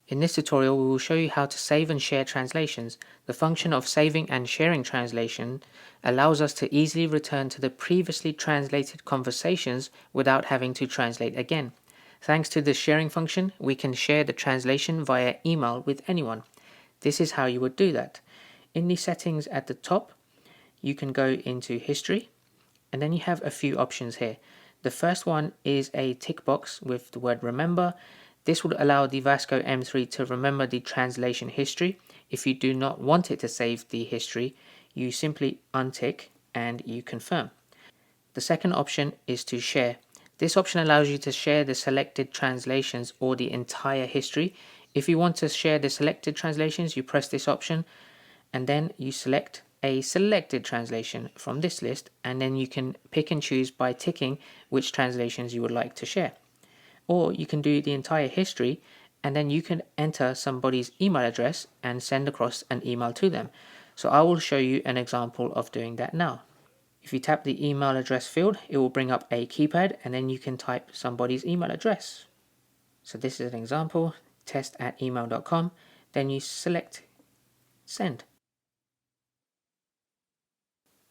In this tutorial, we will show you how to save and share translations. The function of saving and sharing translation allows us to easily return to the previously translated conversations without having to translate again. Thanks to the sharing function, we can share the translation via email with anyone. This is how you would do that. In the settings at the top, you can go into history, and then you have a few options here. The first one is a tick box with the word remember. This would allow the Vasco M3 to remember the translation history. If you do not want it to save the history, you simply untick and you confirm. The second option is to share. This option allows you to share the selected translations or the entire history. If you want to share the selected translations, you press this option and then you select a selected translation from this list, and then you can pick and choose by ticking which translations you would like to share. Or you can do the entire history, and then you can enter somebody's email address and send across an email to them. So I will show you an example of doing that now. If you tap the email address field, it will bring up a keypad, and then you can type somebody's email address. So this is an example, test@email.com. Then you select send.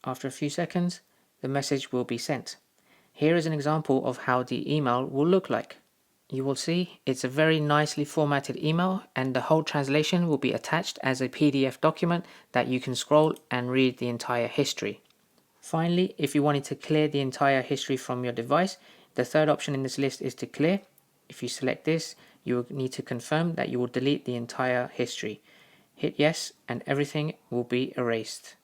After a few seconds, the message will be sent. Here is an example of how the email will look like. You will see it's a very nicely formatted email, and the whole translation will be attached as a PDF document that you can scroll and read the entire history. Finally, if you wanted to clear the entire history from your device, the third option in this list is to clear. If you select this, you will need to confirm that you will delete the entire history. Hit yes and everything will be erased.